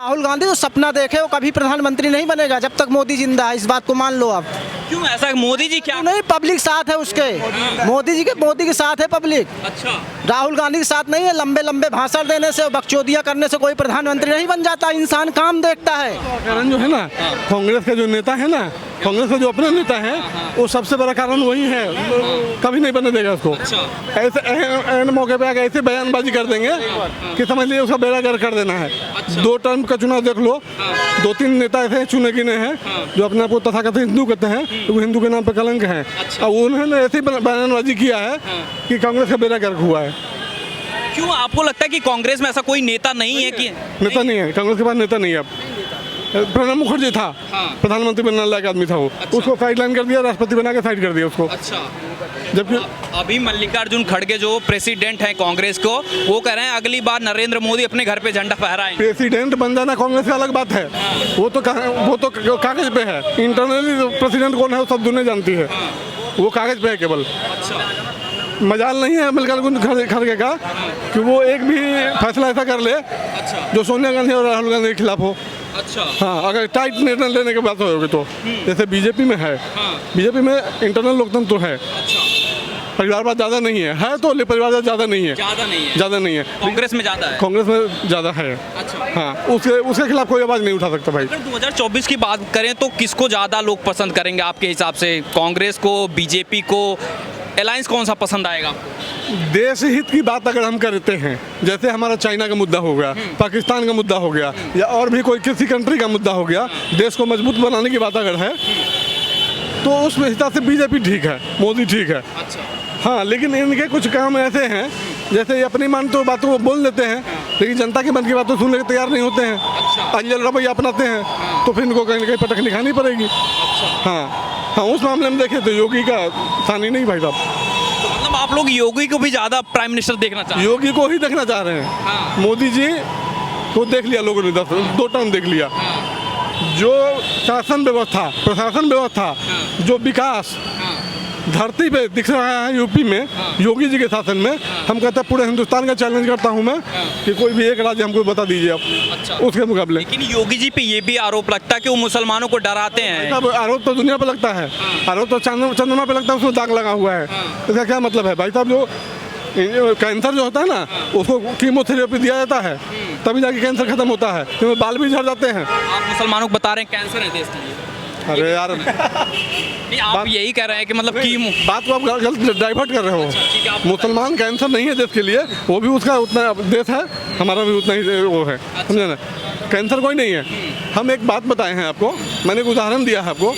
राहुल गांधी तो सपना देखे, वो कभी प्रधानमंत्री नहीं बनेगा जब तक मोदी जिंदा है, इस बात को मान लो आप। क्यों ऐसा? मोदी जी क्या? नहीं, पब्लिक साथ है उसके, मोदी के साथ है पब्लिक। अच्छा, राहुल गांधी के साथ नहीं है। लंबे लंबे भाषण देने से, बकचोदियां करने से कोई प्रधानमंत्री नहीं बन जाता। इंसान काम देखता है। कारण जो है ना, कांग्रेस का जो नेता है ना, कांग्रेस का जो अपना नेता है, वो सबसे बड़ा कारण वही है। कभी नहीं बनने देगा उसको। ऐसे एन मौके पे आके ऐसे बयानबाजी कर देंगे कि समझ लीजिए उसका बेड़ा गर्क कर देना है। 2 टर्म का चुनाव देख लो, 2-3 नेता ऐसे चुने गिने हैं जो अपने आप को तथाकथित हिंदू कहते हैं, तो वो हिंदू के नाम पर कलंक है। अब उन्होंने ऐसी बयानबाजी किया है कि कांग्रेस का बेड़ा गर्क हुआ है। क्यों आपको लगता है कि कांग्रेस में ऐसा कोई नेता नहीं है? कि नेता नहीं है कांग्रेस के पास, नेता नहीं है। अब प्रणब मुखर्जी था, प्रधानमंत्री बनने लायक आदमी था वो। उसको साइडलाइन कर दिया, राष्ट्रपति बना के साइड कर दिया उसको। अच्छा, जबकि अभी मल्लिकार्जुन खड़गे जो प्रेसिडेंट हैं कांग्रेस को, वो कह रहे हैं अगली बार नरेंद्र मोदी अपने घर पे झंडा फहराएंगे। प्रेसिडेंट बन जाना कांग्रेस की अलग बात है, वो तो कागज पे है। इंटरनली प्रेसिडेंट कौन है वो सब दुनिया जानती है, वो कागज पे है केवल। मजाल नहीं है मल्लिकार्जुन खड़गे का कि वो एक भी फैसला ऐसा कर ले जो सोनिया गांधी और राहुल गांधी के खिलाफ हो। अच्छा, हाँ, अगर टाइट निर्णय लेने की बात होगी तो जैसे बीजेपी में है। बीजेपी में इंटरनल लोकतंत्र तो है, परिवारवाद ज़्यादा नहीं है तो परिवारवाद ज़्यादा नहीं है, ज़्यादा नहीं है। कांग्रेस में ज़्यादा है, कांग्रेस में ज़्यादा है। अच्छा, हाँ, उसके खिलाफ कोई आवाज़ नहीं उठा सकता भाई। अगर 2024 की बात करें तो किसको ज़्यादा लोग पसंद करेंगे आपके हिसाब से? कांग्रेस को, बीजेपी को? अलायंस कौन सा पसंद आएगा आपको? देश हित की बात अगर हम करते हैं, जैसे हमारा चाइना का मुद्दा हो गया, पाकिस्तान का मुद्दा हो गया, या और भी कोई किसी कंट्री का मुद्दा हो गया, देश को मजबूत बनाने की बात अगर है तो उस हिसाब से बीजेपी ठीक है, मोदी ठीक है। अच्छा, हाँ, लेकिन इनके कुछ काम ऐसे हैं जैसे ये अपनी मन तो बातों को बोल देते हैं, लेकिन जनता की मन की बातों सुनने के तैयार नहीं होते हैं। अजल रवैया अपनाते हैं तो फिर इनको कहीं ना कहीं पटक खानी पड़ेगी। हाँ, उस मामले में देखें तो योगी का सानी नहीं भाई साहब। तो मतलब आप लोग योगी को भी ज़्यादा प्राइम मिनिस्टर देखना चाहते हैं? योगी को ही देखना चाह रहे हैं। मोदी जी को देख लिया लोगों ने, 2 टर्म देख लिया। जो शासन व्यवस्था, प्रशासन व्यवस्था, जो विकास धरती पे दिख रहा है यूपी में योगी जी के शासन में, हम कहते हैं पूरे हिंदुस्तान का चैलेंज करता हूं मैं कि कोई भी एक राज्य हमको बता दीजिए आप। अच्छा, उसके मुकाबले। लेकिन योगी जी पे ये भी आरोप लगता है कि वो मुसलमानों को डराते हैं। आरोप तो दुनिया पे लगता है, आरोप तो चंद्रमा पे लगता है, उसमें दाग लगा हुआ है। इसका क्या मतलब है भाई साहब? जो कैंसर जो होता है ना, उसको कीमोथेरेपी दिया जाता है तभी जाके कैंसर खत्म होता है, क्योंकि बाल भी झड़ जाते हैं। आप मुसलमानों को बता रहे हैं कैंसर है देश के लिए? अरे यार, नहीं, आप यही कह रहे हैं कि मतलब बात को आप गलत डाइवर्ट कर रहे हो। मुसलमान कैंसर नहीं है देश के लिए, वो भी उसका उतना देश है, हमारा भी उतना ही वो है, समझे ना? कैंसर कोई नहीं है। हम एक बात बताए हैं आपको, मैंने एक उदाहरण दिया है आपको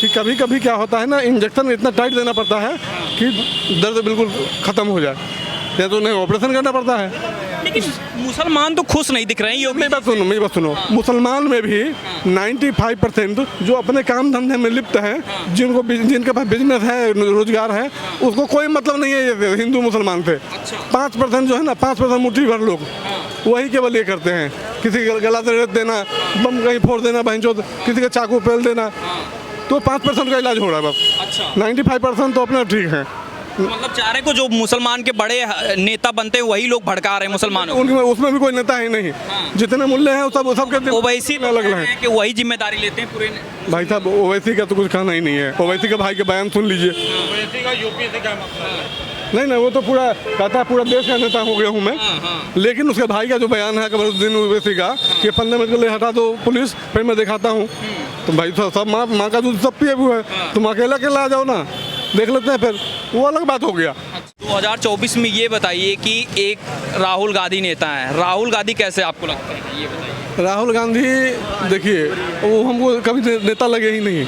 कि कभी कभी क्या होता है ना, इंजेक्शन इतना टाइट देना पड़ता है कि दर्द बिल्कुल ख़त्म हो जाए, या तो उन्हें ऑपरेशन करना पड़ता है। लेकिन मुसलमान तो खुश नहीं दिख रहे हैं। मेरी बात सुनो, मुसलमान में भी 95% जो अपने काम धंधे में लिप्त हैं, जिनके पास बिजनेस है, रोजगार है, उसको कोई मतलब नहीं है ये हिंदू मुसलमान से। 5% जो है ना, 5% मुट्ठी भर लोग वही केवल ये करते हैं, किसी का गला दर्द देना, बम कहीं फोड़ देना, बहनचोद किसी का चाकू पेल देना, तो 5% का इलाज हो रहा है बस। 95% तो अपना ठीक है। मतलब चाह रहे को जो मुसलमान के बड़े नेता बनते हैं वही लोग भड़का रहे हैं मुसलमानों। उसमें भी कोई नेता है नहीं। जितने मूल्य हैं सबके ओवैसी अलग है कि वही जिम्मेदारी लेते हैं पूरे। भाई साहब, ओवैसी का तो कुछ कहना ही नहीं है। ओवैसी के भाई के बयान सुन लीजिए। ओवैसी का यूपी से क्या मतलब? नहीं, वो तो पूरा कहता है पूरा देश का नेता हो गया हूँ मैं। लेकिन उसके भाई का जो बयान है कमरुद्दीन ओवैसी का कि 15 मिनट के लिए हटा दो पुलिस, फिर मैं दिखाता हूँ, तो भाई सब माँ का दूध सब पिए हुए है, तुम अकेला आ जाओ ना, देख लेते हैं, फिर वो अलग बात हो गया। 2024 में ये बताइए कि एक राहुल गांधी नेता है, राहुल गांधी कैसे आपको लगता है, ये बताइए। राहुल गांधी देखिए, वो हमको कभी नेता लगे ही नहीं,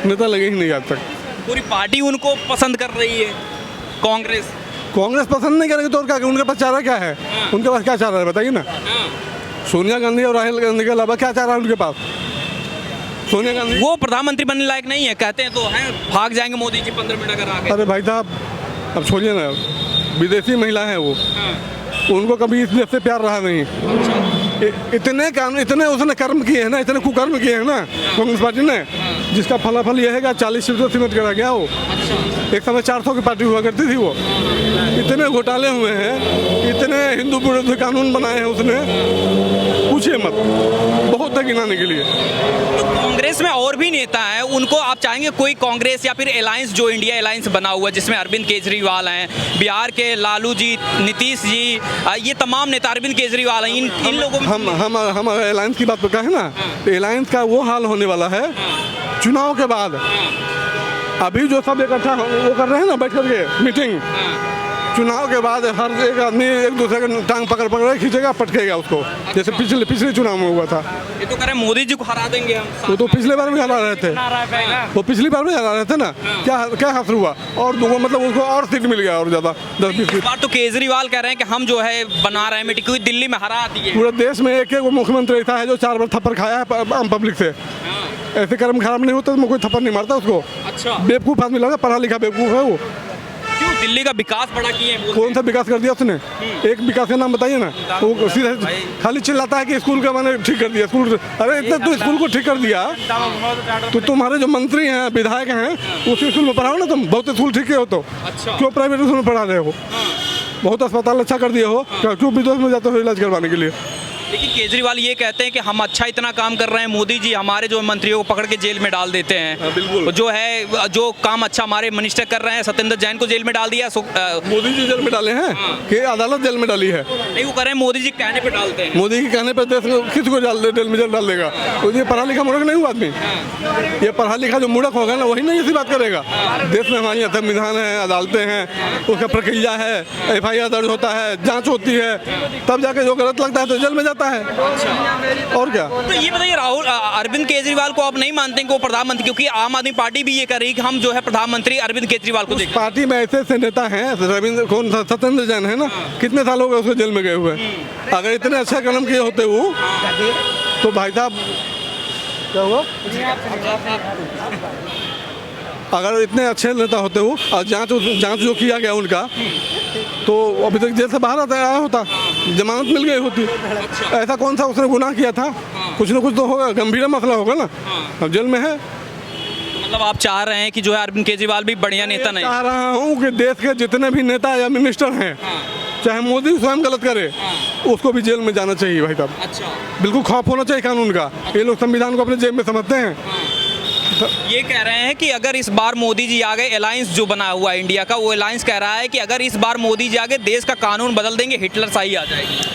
नेता लगे ही नहीं आज तक। पूरी पार्टी उनको पसंद कर रही है, कांग्रेस पसंद नहीं करेगी तो और क्या? उनके पास चारा क्या है? उनके पास क्या चारा है बताइए ना? सोनिया गांधी और राहुल गांधी के अलावा क्या चारा है उनके पास? सोनिया गांधी वो प्रधानमंत्री बनने लायक नहीं है, कहते हैं तो हैं, भाग जाएंगे मोदी जी 15 मिनट अगर आ गए। अरे भाई साहब, अब छोड़िए ना, विदेशी महिला है वो, उनको कभी इस देश से प्यार रहा नहीं। इतने कानून, इतने उसने कर्म किए हैं ना, इतने कुकर्म किए हैं ना कांग्रेस पार्टी ने, जिसका फलाफल यह है कि 40 सीटों से सीमित करा गया वो। एक समय 400 की पार्टी हुआ करती थी वो। इतने घोटाले हुए हैं, इतने हिंदू विरोधी कानून बनाए हैं उसने, पूछिए मत, बहुत है गिनाने के लिए। तो कांग्रेस में और भी नेता हैं, उनको आप चाहेंगे कोई कांग्रेस या फिर अलायंस, जो इंडिया अलायंस बना हुआ है जिसमें अरविंद केजरीवाल हैं, बिहार के लालू जी, नीतीश जी, ये तमाम नेता, अरविंद केजरीवाल हैं, इन लोगों में हम अलायंस की बात पर कहें ना, तो अलायंस का वो हाल होने वाला है चुनाव के बाद। अभी जो सब इकट्ठा वो कर रहे हैं ना बैठ करके मीटिंग, चुनाव के बाद हर एक आदमी एक दूसरे का टांग पकड़ पकड़ खींचेगा, पटकेगा उसको, जैसे पिछले चुनाव में हुआ था। ये तो कह रहे हैं मोदी जी को हरा देंगे हम। वो तो पिछले बार भी हरा रहे थे, वो पिछली बार भी हरा रहे थे ना। क्या हासिल हुआ? और दूसरा मतलब उसको और सीट मिल गया और ज़्यादा 10-20 सीट। इस बार तो केजरीवाल कह रहे हैं कि हम जो है बना रहे हैं मीटिंग, क्योंकि दिल्ली में हरा दिए। पूरे देश में एक एक मुख्यमंत्री ऐसा है जो 4 बार थप्पड़ खाया है आम पब्लिक से। ऐसे कर्म खराब नहीं होता तो कोई थप्पड़ नहीं मारता उसको। अच्छा, बेवकूफ़ आदमी लगा, पढ़ा लिखा बेवकूफ़ है वो। क्यों? दिल्ली का विकास बड़ा किए हैं। कौन सा विकास कर दिया उसने? एक विकास का नाम बताइए ना। वो सीधे खाली चिल्लाता है कि स्कूल का मैंने ठीक कर दिया, स्कूल। अरे इतना तो स्कूल को ठीक कर दिया तो तुम्हारे जो मंत्री हैं, विधायक हैं, उसी स्कूल में पढ़ाओ ना तुम। बहुत स्कूल ठीक हो तो अच्छा, क्यों प्राइवेट स्कूल में पढ़ा रहे हो? बहुत अस्पताल अच्छा कर दिए हो, क्यों विदेश में जाते हो इलाज करवाने के लिए? लेकिन केजरीवाल ये कहते हैं कि हम अच्छा इतना काम कर रहे हैं, मोदी जी हमारे जो मंत्रियों को पकड़ के जेल में डाल देते हैं। बिल्कुल। जो है जो काम अच्छा हमारे मिनिस्टर कर रहे हैं, सत्येंद्र जैन को जेल में डाल दिया। मोदी जी जेल में डाले हैं कि अदालत जेल में डाली है? नहीं, वो कह रहे हैं मोदी जी कहने पे डालते हैं। मोदी के कहने पर देश में किसको जेल में डाल देगा? तो ये पढ़ा लिखा मूर्ख नहीं हुआ आदमी? ये पढ़ा लिखा जो मूर्ख होगा ना, वही नहीं ऐसी बात करेगा। देश में हमारी संविधान है, अदालतें हैं, उसका प्रक्रिया है, FIR दर्ज होता है, जांच होती है, तब जाके जो गलत लगता है तो जेल में जाता है। और क्या? तो ये बताइए, राहुल अरविंद केजरीवाल को आप नहीं मानते कि वो प्रधानमंत्री, क्योंकि आम आदमी पार्टी भी ये कर रही है कि हम जो है प्रधानमंत्री अरविंद केजरीवाल को देखें। पार्टी में ऐसे ऐसे नेता हैं, रविंद्र कौन सत्येंद्र जैन है ना, कितने साल हो गए उसको जेल में गए हुए। अगर इतने अच्छे कर्म किए होते वो, तो भाई साहब क्या हुआ? अगर इतने अच्छे नेता होते वो और जांच जो किया गया उनका, तो अभी तक जेल से बाहर आया होता, जमानत मिल गई होती। ऐसा कौन सा उसने गुनाह किया था? कुछ ना कुछ तो होगा, गंभीर मसला होगा ना। अब जेल में है। मतलब आप चाह रहे हैं कि जो है अरविंद केजरीवाल भी बढ़िया नेता नहीं? चाह रहा हूँ कि देश के जितने भी नेता या मिनिस्टर हैं, चाहे मोदी स्वयं गलत करे, उसको भी जेल में जाना चाहिए भाई साहब। अच्छा, बिल्कुल खौफ होना चाहिए कानून का। ये लोग संविधान को अपने जेब में समझते हैं। ये कह रहे हैं कि अगर इस बार मोदी जी आ गए, अलायंस जो बना हुआ है इंडिया का, वो अलायंस कह रहा है कि अगर इस बार मोदी जी आ गए, देश का कानून बदल देंगे, हिटलर शाही आ जाएगी।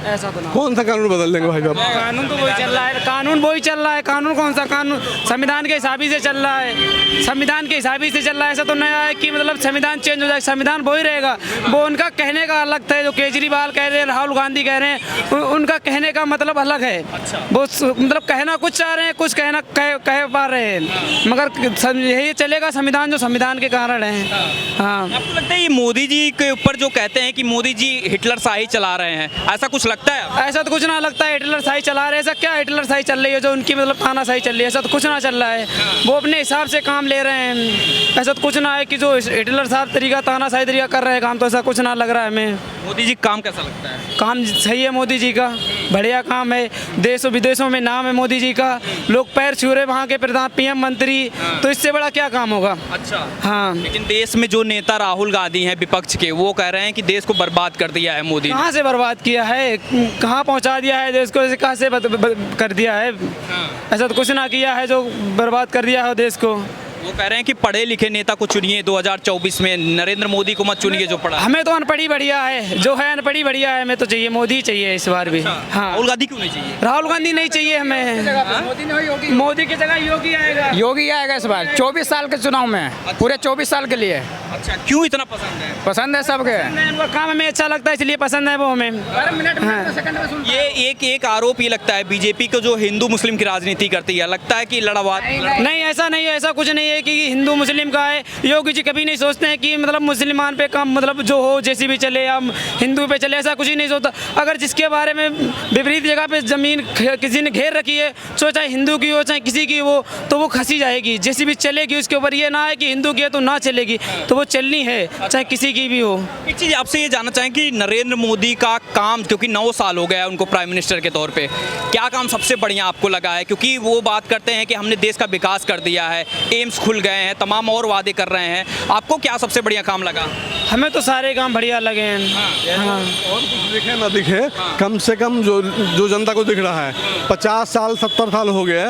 ऐसा तो ना। कौन सा कानून बदल देंगे भाई साहब? कानून तो वही चल रहा है, कानून वही चल रहा है। कानून कौन सा कानून? संविधान के हिसाब से चल रहा है, संविधान के हिसाब से चल रहा है। ऐसा तो नहीं है कि मतलब संविधान चेंज हो जाए, संविधान वही रहेगा। वो उनका कहने का अलग था, जो केजरीवाल कह रहे हैं, राहुल गांधी कह रहे हैं, उनका कहने का मतलब अलग है। वो मतलब कहना कुछ चाह रहे हैं, कुछ कह पा रहे हैं, मगर यही चलेगा संविधान, जो संविधान के कारण है। हाँ, आपको लगता है ये मोदी जी के ऊपर जो कहते हैं कि मोदी जी हिटलर शाही चला रहे हैं, ऐसा कुछ लगता है? ऐसा तो कुछ ना लगता है हिटलर शाही चला रहे हैं। ऐसा क्या हिटलर शाही चल रही है जो उनकी मतलब तानाशाही चल रही है? ऐसा तो कुछ ना चल रहा है। वो अपने हिसाब से काम ले रहे हैं। ऐसा तो कुछ ना है कि जो हिटलर साहब तरीका, तानाशाही तरीका कर रहे हैं काम, तो ऐसा कुछ ना लग रहा है हमें। मोदी जी काम कैसा लगता है? काम सही है मोदी जी का, बढ़िया काम है। देशों विदेशों में नाम है मोदी जी का, लोग पैर छू रहे वहाँ के प्रधान PM मंत्री, तो इससे बड़ा क्या काम होगा? अच्छा, हाँ। लेकिन देश में जो नेता राहुल गांधी हैं विपक्ष के, वो कह रहे हैं कि देश को बर्बाद कर दिया है मोदी ने। कहाँ से बर्बाद किया है? कहाँ पहुँचा दिया है देश को? कहाँ से कर दिया है? ऐसा तो कुछ ना किया है जो बर्बाद कर दिया है देश को। वो कह रहे हैं कि पढ़े लिखे नेता को चुनिए 2024 में, नरेंद्र मोदी को मत चुनिए जो पढ़ा। हमें तो अनपढ़ी बढ़िया है, जो है अनपढ़ी बढ़िया है। हमें तो चाहिए मोदी चाहिए इस बार भी। हाँ, राहुल गांधी क्यों नहीं चाहिए? राहुल गांधी नहीं चाहिए हमें। मोदी की जगह योगी आएगा। योगी आएगा इस बार 24 साल के चुनाव में, पूरे 24 साल के लिए। अच्छा, क्यों इतना पसंद है? पसंद है सबके। उनका काम हमें अच्छा लगता है, इसलिए पसंद है वो हमें। ये एक आरोप ये लगता है बीजेपी को, जो हिंदू मुस्लिम की राजनीति करती है, लगता है कि लड़ावा। नहीं, ऐसा नहीं है, ऐसा कुछ नहीं है ये कि हिंदू मुस्लिम का है। योगी जी कभी नहीं सोचते हैं कि मतलब मुसलमान पे कम मतलब जो हो जैसी भी चले या हिंदू पे चले, ऐसा कुछ ही नहीं सोचता। अगर जिसके बारे में विपरीत जगह पे ज़मीन किसी ने घेर रखी है, चाहे हिंदू की हो चाहे किसी की हो, तो वो खसी जाएगी, जैसी भी चलेगी। उसके ऊपर ये ना है कि हिंदू की है तो ना चलेगी, तो वो चलनी है चाहे किसी की भी हो। एक चीज़ आपसे ये जानना चाहें कि नरेंद्र मोदी का काम, क्योंकि 9 साल हो गया है उनको प्राइम मिनिस्टर के तौर पे, क्या काम सबसे बढ़िया आपको लगा है? क्योंकि वो बात करते हैं कि हमने देश का विकास कर दिया है, एम्स खुल गए हैं, तमाम और वादे कर रहे हैं। आपको क्या सबसे बढ़िया काम लगा? हमें तो सारे काम बढ़िया लगे हैं। हाँ। और कुछ दिखे ना दिखे, कम से कम जो जनता को दिख रहा है, 50 साल 70 साल हो गए,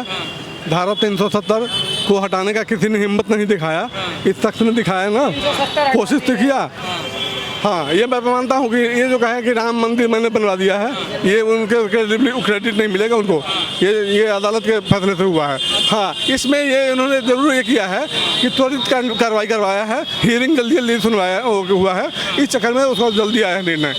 धारा 370 को हटाने का किसी ने हिम्मत नहीं दिखाया। इस शख्स ने दिखाया ना, कोशिश तो किया। हाँ, ये मैं मानता हूँ कि ये जो कहा कि राम मंदिर मैंने बनवा दिया है, ये उनके क्रेडिट नहीं मिलेगा उनको, ये अदालत के फैसले से हुआ है। हाँ, इसमें ये इन्होंने जरूर ये किया है कि त्वरित कार्रवाई करवाया है, हियरिंग जल्दी जल्दी सुनवाया हुआ है, इस चक्कर में उसका जल्दी आया निर्णय।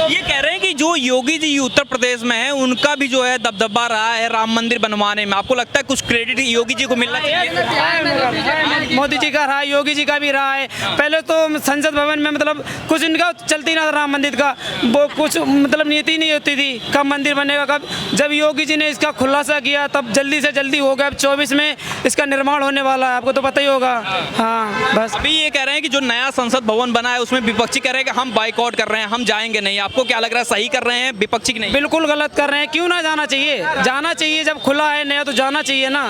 ये कह रहे हैं कि जो योगी जी उत्तर प्रदेश में है, उनका भी जो है दबदबा रहा है राम मंदिर बनवाने में। आपको लगता है कुछ क्रेडिट योगी जी को मिलना चाहिए? मोदी जी का रहा है, योगी जी का भी रहा है। पहले तो संसद भवन में मतलब कुछ इनका चलती ना था, राम मंदिर का वो कुछ मतलब नीति नहीं होती थी कब मंदिर बनेगा कब। जब योगी जी ने इसका खुलासा किया तब जल्दी से जल्दी हो गया। अब 24 में इसका निर्माण होने वाला है, आपको तो पता ही होगा। हाँ, बस अभी ये कह रहे हैं कि जो नया संसद भवन बना है उसमें विपक्षी कह रहे हैं कि हम बाइकआउट कर रहे हैं, हम जाएंगे नहीं। आपको क्या लग रहा है, सही कर रहे हैं विपक्षी की नहीं? बिल्कुल गलत कर रहे हैं। क्यों ना जाना चाहिए? जाना चाहिए, जब खुला है नया तो जाना चाहिए ना,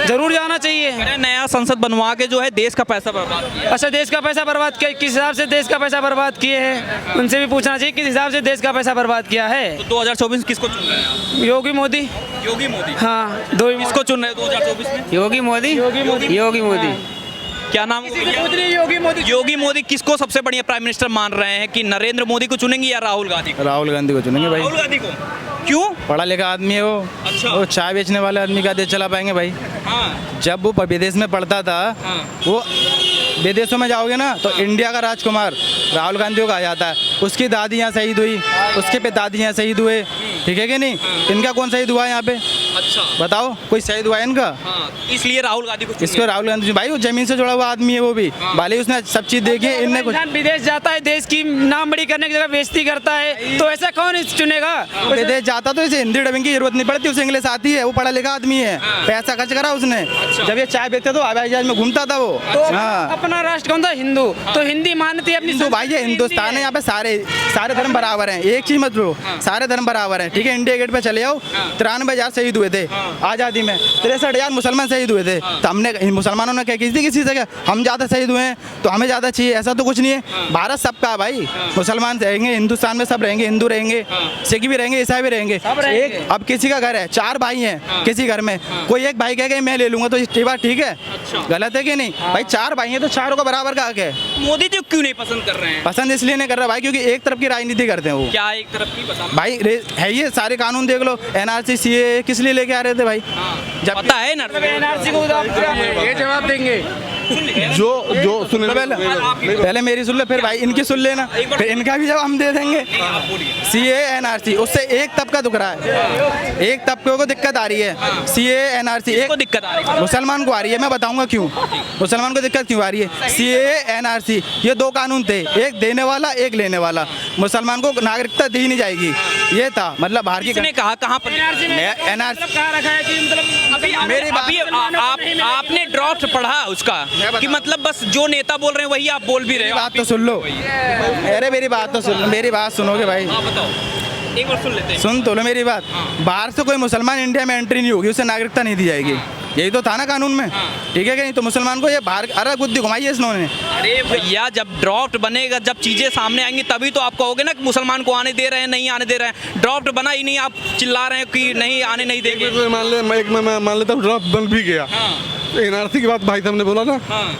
जरूर जाना चाहिए। नया संसद बनवा के जो है देश का पैसा बर्बाद किया। अच्छा, देश का पैसा बर्बाद किया? किस हिसाब से देश का पैसा बर्बाद किए हैं, उनसे भी पूछना चाहिए किस हिसाब से देश का पैसा बर्बाद किया है। तो 2024 किसको चुन रहे हैं? योगी मोदी। योगी मोदी? हाँ, दो ही किसको चुन रहे हैं 2024 में? योगी मोदी, योगी मोदी। क्या नाम? योगी मोदी। योगी मोदी किसको सबसे बढ़िया प्राइम मिनिस्टर मान रहे हैं कि नरेंद्र मोदी को चुनेंगे या राहुल गांधी को? राहुल गांधी को चुनेंगे भाई। राहुल गांधी को क्यों? पढ़ा लिखा आदमी है वो। अच्छा। वो चाय बेचने वाले आदमी का देश चला पाएंगे भाई? हाँ। जब वो विदेश में पढ़ता था, वो विदेशों में जाओगे ना तो इंडिया का राजकुमार राहुल गांधी को कहा जाता है। उसकी दादी यहाँ शहीद हुई, उसके पिताजी यहाँ शहीद हुए, ठीक है कि नहीं? इनका कौन शहीद हुआ है यहाँ पे? अच्छा, बताओ, कोई शहीद हुआ है इनका? हाँ, इसलिए राहुल गांधी को इसको राहुल गांधी भाई, वो जमीन से जुड़ा हुआ आदमी है वो भी। भले उसने सब चीज देखी है, इनने कुछ। इंसान विदेश जाता है, देश की नाम बड़ी करने की जगह बेइज्जती करता है, तो ऐसा कौन चुनेगा? विदेश जाता तो इसे हिंदी डबिंग की जरूरत नहीं पड़ती, उसे इंग्लिश आती है, वो पढ़ा लिखा आदमी है, पैसा खर्च करा उसने। जब ये चाय बेचता तो हवाई जहाज में घूमता था वो। तो हाँ, अपना राष्ट्र कौन था? हिंदू। तो हिंदी मानती है अपनी। हिंदू भाई, ये हिंदुस्तान है, यहाँ पे सारे धर्म बराबर हैं। एक चीज मत लो, सारे धर्म बराबर हैं, ठीक है? इंडिया गेट पे चले जाओ, 93,000 शहीद हुए थे आज़ादी में, 63,000 मुसलमान शहीद हुए थे। तो हमने मुसलमानों ने क्या किसी से क्या हम ज़्यादा शहीद हुए हैं तो हमें ज़्यादा चाहिए? ऐसा तो कुछ नहीं है। भारत सबका है भाई, मुसलमान रहेंगे, हिंदुस्तान में सब रहेंगे, हिंदू रहेंगे, सिख भी रहेंगे, ईसाई भी रहेंगे। एक अब किसी का घर है, 4 भाई हैं किसी घर में, कोई एक भाई कहेगा मैं ले लूंगा तो ये बात ठीक है? गलत है कि नहीं भाई? 4 भाई हैं तो चारों का बराबर का हक है। मोदी जी क्यों नहीं पसंद कर रहे हैं? पसंद इसलिए नहीं कर रहा भाई क्योंकि एक तरफ की राजनीति करते हैं वो। क्या एक तरफ की पसंद? भाई है ये सारे कानून देख लो, NRC CAA किस लिए लेके आ रहे थे भाई? जब पता है ना एनआरसी को ये जवाब देंगे। जो सुन पहले मेरी सुन ले, फिर भाई इनकी सुन लेना, फिर इनका भी जवाब हम दे देंगे। CAA NRC उससे एक तबका दुख रहा है, एक तबके को दिक्कत आ रही है। CAA NRC एक दिक्कत आ रही है, मुसलमान को आ रही है, मैं बताऊंगा क्यों मुसलमान को दिक्कत क्यों आ रही है। CAA NRC ये 2 कानून थे, एक देने वाला एक लेने वाला। मुसलमान को नागरिकता दी नहीं जाएगी, ये था मतलब बाहर की। किसने कहा? कहाँ पर NRC कहा रखा है कि मतलब मेरी बात- अभी आपने ड्राफ्ट पढ़ा उसका कि मतलब बस जो नेता बोल रहे हैं वही आप बोल भी रहे हो? बात तो सुन लो, अरे मेरी बात तो सुन लो, मेरी बात सुनोगे भाई? हाँ, बताओ, एक बार सुन लेते हैं। सुन तो लो मेरी बात। बाहर से कोई मुसलमान इंडिया में एंट्री नहीं होगी, उसे नागरिकता नहीं दी जाएगी, यही तो था ना कानून में, ठीक है कि नहीं? तो मुसलमान को ये बाहर अरे बुद्धि घुमाई है इन्होंने। अरे भैया, जब ड्राफ्ट बनेगा, जब चीजें सामने आएंगी तभी तो आप कहोगे ना कि मुसलमान को आने दे रहे हैं, नहीं आने दे रहे हैं। ड्राफ्ट बना ही नहीं, आप चिल्ला रहे हैं कि नहीं आने नहीं देंगे। मैं मान लेता हूँ ड्राफ्ट बन भी गया। NRC की बात भाई साहब ने बोला ना,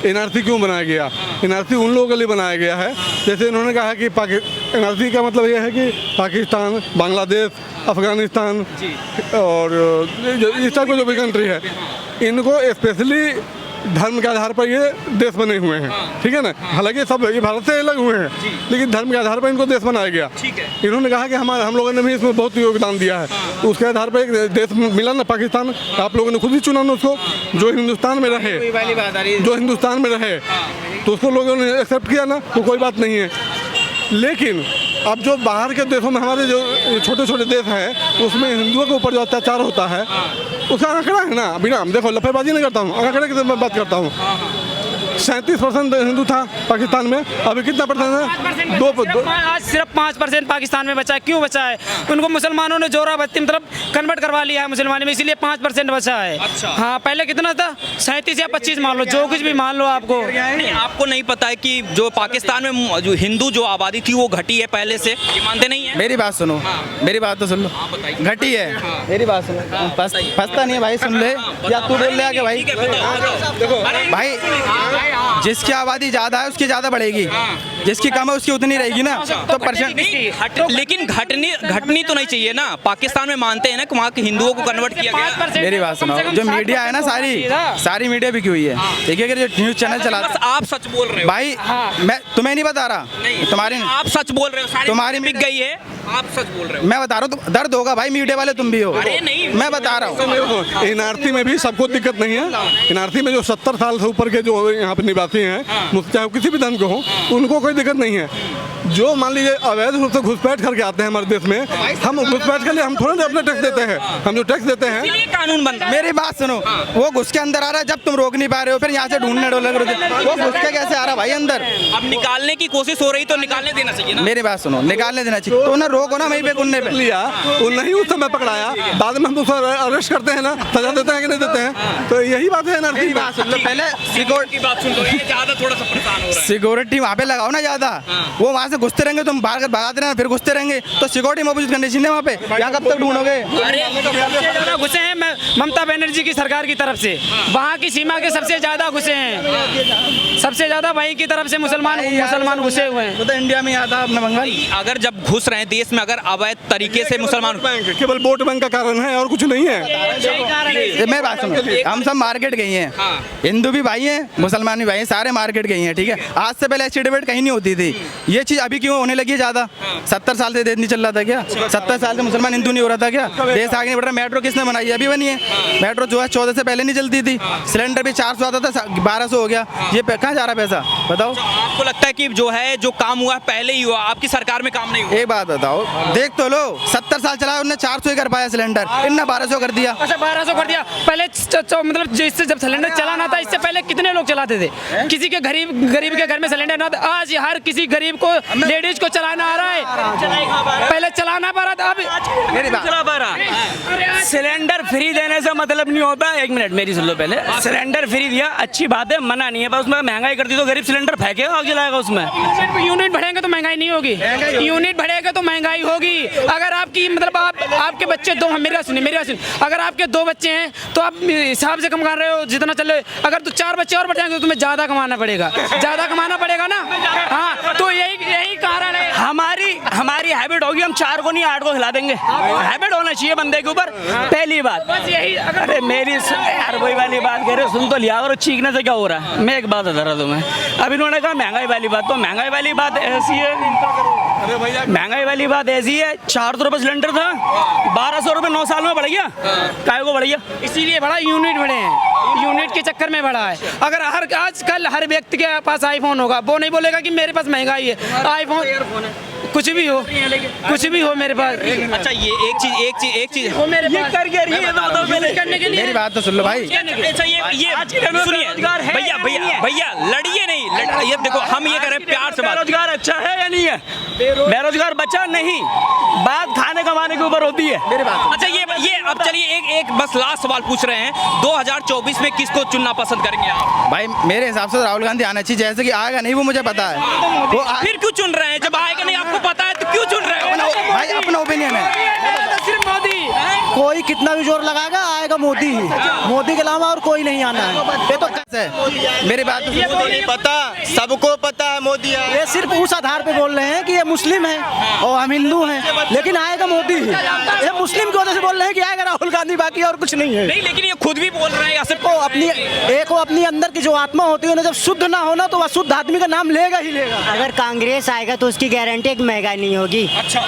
NRC क्यों बनाया गया? NRC उन लोगों के लिए बनाया गया है, जैसे इन्होंने कहा कि NRC का मतलब यह है कि पाकिस्तान, बांग्लादेश, अफगानिस्तान और इस टाइप का जो भी कंट्री है, इनको स्पेशली धर्म के आधार पर ये देश बने हुए हैं, ठीक है ना। हालांकि सब ये भारत से अलग हुए हैं, लेकिन धर्म के आधार पर इनको देश बनाया गया। इन्होंने कहा कि हम लोगों ने भी इसमें बहुत योगदान दिया है, उसके आधार पर एक देश मिला ना पाकिस्तान। आप लोगों ने खुद ही चुना ना उसको, जो हिंदुस्तान में रहे, जो हिंदुस्तान में रहे तो उसको लोगों ने एक्सेप्ट किया ना, तो कोई बात नहीं है। लेकिन अब जो बाहर के देशों में हमारे जो छोटे छोटे देश हैं उसमें हिंदुओं के ऊपर जो अत्याचार होता है उसका आंकड़ा है ना। अभी ना देखो, लफेबाजी नहीं करता हूँ, आंकड़े की मैं बात करता हूँ। 37% हिंदू था पाकिस्तान में, अभी कितना परसेंट है? आज सिर्फ 5% पाकिस्तान में बचा है। क्यों बचा है? उनको मुसलमानों ने जोरा बत्ती मतलब कन्वर्ट करवा लिया है मुसलमानी में, इसीलिए 5% बचा है। हाँ, पहले कितना था? 37 या 25 मान लो, जो कुछ भी मान लो। आपको नहीं पता है कि जो पाकिस्तान में जो हिंदू जो आबादी थी वो घटी है पहले से, ये मानते नहीं है? मेरी बात सुनो, मेरी बात तो सुन लो। घटी है, मेरी बात सुनो। फंसता नहीं है भाई, सुन ले। या तू बोल रहा है कि भाई भाई जिसकी आबादी ज्यादा है उसकी ज्यादा बढ़ेगी, जिसकी कम है उसकी उतनी रहेगी ना। तो परसेंट लेकिन घटनी तो नहीं चाहिए ना। पाकिस्तान में मानते हैं ना कि वहाँ के हिंदुओं को कन्वर्ट किया गया। मेरी बात सुनो, जो मीडिया है ना सारी मीडिया बिकी हुई है, ठीक है। जो न्यूज चैनल चलाते हैं, आप सच बोल रहे हो भाई। मैं तुम्हें नहीं बता रहा, तुम्हारी आप सच बोल रहे हो, तुम्हारी बिक गई है, आप सच बोल रहे हो। मैं बता रहा हूँ, दर्द होगा भाई, मीडिया वाले तुम भी हो। अरे नहीं, मैं बता रहा हूँ। एनआरसी में भी सबको दिक्कत नहीं है। एनआरसी में जो 70 साल से ऊपर के जो यहाँ पे निवासी हैं, चाहे किसी भी धर्म के हो, उनको कोई दिक्कत नहीं है। जो मान लीजिए अवैध रूप से घुसपैठ करके आते हैं हमारे देश में, हम घुसपैठ के लिए हम थोड़ा अपना टैक्स देते हैं। हम जो टैक्स देते हैं, कानून बनता है। मेरी बात सुनो, वो घुस के अंदर आ रहा है, जब तुम रोक नहीं पा रहे हो फिर यहाँ से ढूंढने लग रहे हो। वो घुस के कैसे आ रहा भाई अंदर? अब निकालने की कोशिश हो रही तो निकालने देना चाहिए ना। मेरी बात सुनो, निकालने देना चाहिए। तो ना रोको ना वहीं पे गुन्ने पे लिया, वो नहीं उस समय पकड़ाया, बाद में हम उसको अरेस्ट करते हैं ना, सजा देते हैं कि नहीं देते हैं। तो यही बात है एनआरसी की। बात सुन लो पहले, सिक्योरिटी की बात सुन लो, ये ज्यादा थोड़ा सा परेशान हो रहा है। सिक्योरिटी वहाँ पे लगाओ ना ज्यादा। वो वहाँ से घुसते रहेंगे, तुम बाहर भगाते रहना, फिर घुसते रहेंगे, तो सिक्योरिटी मौजूद करनी चाहिए वहाँ पे। यहाँ कब तक ढूंढोगे? सबसे ज्यादा घुसे हैं ममता बनर्जी की सरकार की तरफ से, वहाँ की सीमा के सबसे ज्यादा घुसे हैं। सबसे ज्यादा वहीं की तरफ से मुसलमान घुसे हुए हैं। तो इंडिया में आता अपना बंगाल। अगर जब घुस रहे हैं देश में, अगर अवैध तरीके से मुसलमान, केवल वोट बैंक का कारण है और कुछ नहीं है। मैं बात सुनो, हम सब मार्केट गए हैं, हिंदू भी भाई हैं, मुसलमान भी भाई हैं, सारे मार्केट गए हैं, ठीक है। आज से पहले ऐसी डिबेट कहीं नहीं होती थी। ये चीज अभी क्यों होने लगी है ज्यादा? 70 साल से देश नहीं चल रहा था क्या? 70 साल से मुसलमान हिंदू नहीं हो रहा था क्या? देश आगे नहीं बढ़ रहा। मेट्रो किसने बनाई है? अभी बनी है मेट्रो, जो है 14 से पहले नहीं चलती थी। सिलेंडर भी 400 आता था, 1200 हो गया। ये कहाँ जा रहा पैसा बताओ? आपको लगता है कि जो है जो काम हुआ है पहले ही हुआ, आपकी सरकार में काम नहीं हुआ? एक बात बताओ, देख तो लो, 70 साल चला उन्होंने 400 ही कर पाया सिलेंडर, इनने 1200 कर दिया। अच्छा 1200 कर दिया। पहले मतलब जिससे जब सिलेंडर चलाना था, इससे पहले कितने लोग चलाते थे? किसी के गरीब के घर में सिलेंडर ना था। आज हर किसी गरीब को, लेडीज को चलाना आ रहा है। पहले चलाना पा रहा था, अब मेरी बात चला पा रहा। सिलेंडर फ्री देने से मतलब नहीं होता। एक मिनट मेरी सुन लो पहले। सिलेंडर फ्री दिया, अच्छी बात है, मना नहीं है, पर उसमें महंगाई कर दी तो गरीब सिलेंडर फेंकेगा, आग जलाएगा उसमें। यूनिट बढ़ेंगे तो महंगाई नहीं होगी, यूनिट बढ़ेगा तो महंगाई होगी। अगर आपकी मतलब आपके बच्चे दो, मेरी बात सुनिए, अगर आपके 2 बच्चे हैं तो आप हिसाब से कमा रहे हो जितना चल रहे। अगर तो 4 बच्चे और बढ़ जाएंगे तो तुम्हें ज्यादा कमाना पड़ेगा ना। हाँ, तो यही कारण है। हमारी हैबिट होगी, हम 4 को नहीं 8 को खिला देंगे। हैबिट होना चाहिए बंदे के ऊपर, पहली बात। बस यही। अरे मेरी यार वही वाली बात कह रहे हो, सुन तो लिया और चीखने से क्या हो रहा है? मैं एक बात बता रहा तुम्हें, अब इन्होंने कहा महंगाई वाली बात, तो महंगाई वाली बात ऐसी है, महंगाई वाली बात ऐसी है, 400 रुपये सिलेंडर था, 1200 रुपये 9 साल में बढ़ गया। काय को बढ़ गया? इसीलिए बढ़ा, यूनिट बढ़े हैं, यूनिट के चक्कर में बढ़ा है। अगर आजकल हर व्यक्ति के पास आईफोन होगा, वो नहीं बोलेगा कि मेरे पास महंगाई है। आईफोन कुछ भी हो मेरे पास। अच्छा, ये एक चीज वो मेरे पास कर क्या रही है तो पहले करने के लिए। मेरी बात तो सुन लो भाई। अच्छा, ये सुनिए भैया लड़िए नहीं, ये देखो हम ये कह रहे हैं प्यार से बात। बेरोजगार अच्छा है या नहीं है? बेरोजगार बचा नहीं, बात खाने कमाने के ऊपर होती है। अच्छा, ये अब चलिए एक बस लास्ट सवाल पूछ रहे हैं, 2024 में किसको चुनना पसंद करेंगे आप? भाई मेरे हिसाब से राहुल गांधी आना चाहिए, जैसे कि आएगा नहीं वो मुझे पता है। वो फिर क्यों चुन रहे हैं? जब आएगा नहीं आपको पता है तो क्यों चुन रहे हैं? भाई अपना ओपिनियन है। सिर्फ मोदी। कोई कितना भी जोर लगाएगा आएगा मोदी ही। मोदी के अलावा और कोई नहीं आना है। ये तो कैसे है मेरी बात तो सुनो। नहीं पता, सबको पता है मोदी आए। ये सिर्फ उस आधार पे बोल रहे हैं कि ये मुस्लिम है और हम हिंदू हैं, लेकिन आएगा मोदी ही। ये मुस्लिम की वजह से बोल रहे हैं कि आएगा राहुल गांधी, बाकी और कुछ नहीं है। नहीं, लेकिन ये खुद भी बोल रहे हैं ऐसे। को अपनी एक वो अपनी अंदर की जो आत्मा होती है ना, जब शुद्ध ना होना तो वह शुद्ध आदमी का नाम लेगा ही लेगा। अगर कांग्रेस आएगा तो उसकी गारंटी है कि महंगाई नहीं होगी। अच्छा,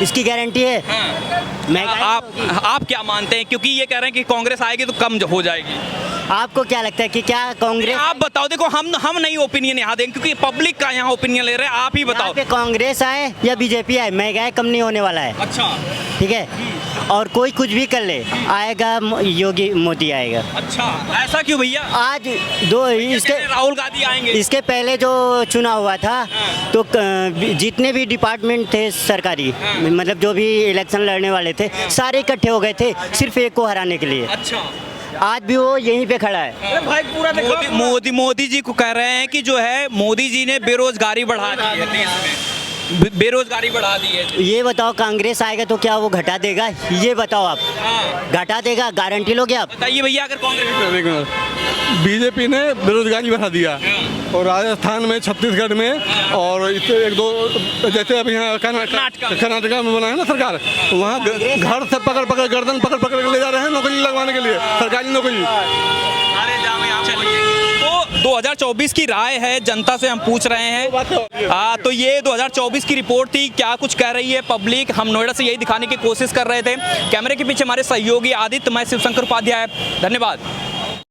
इसकी गारंटी है महंगाई आप क्या मानते हैं? क्योंकि ये कह रहे हैं कि कांग्रेस आएगी तो कम हो जाएगी। आपको क्या लगता है कि क्या कांग्रेस आप बताओ। देखो हम नहीं ओपिनियन यहाँ देंगे क्योंकि पब्लिक का यहाँ ओपिनियन ले रहे हैं। आप ही बताओ। यहाँ पे कांग्रेस आए या बीजेपी आए, महंगाई कम नहीं होने वाला है। अच्छा, ठीक है, और कोई कुछ भी कर ले, आएगा योगी मोदी आएगा। अच्छा, ऐसा क्यों भैया? आज दो इसके राहुल गांधी आएंगे। इसके पहले जो चुनाव हुआ था तो जितने भी डिपार्टमेंट थे सरकारी, मतलब जो भी इलेक्शन लड़ने वाले थे, सारे इकट्ठे हो गए थे सिर्फ एक को हराने के लिए। अच्छा, आज भी वो यहीं पे खड़ा है। भाई पूरा मोदी जी को कह रहे हैं कि जो है मोदी जी ने बेरोजगारी बढ़ा दी है देश में, बेरोजगारी बढ़ा दी है। ये बताओ कांग्रेस आएगा तो क्या वो घटा देगा? ये बताओ आप। घटा देगा? गारंटी लोगे आप? बताइए भैया, अगर कांग्रेस बीजेपी ने बेरोजगारी बढ़ा दिया और राजस्थान में, छत्तीसगढ़ में और इससे एक दो जैसे अभी यहाँ कर्नाटका में बना है ना सरकार, वहाँ घर से पकड़ गर्दन पकड़ के ले जा रहे हैं नौकरी लगवाने के लिए, सरकारी नौकरी। तो 2024 की राय है, जनता से हम पूछ रहे हैं। तो ये 2024 की रिपोर्ट थी। क्या कुछ कह रही है पब्लिक, हम नोएडा से यही दिखाने की कोशिश कर रहे थे। कैमरे के पीछे हमारे सहयोगी आदित्य, मैं शिवशंकर उपाध्याय, धन्यवाद।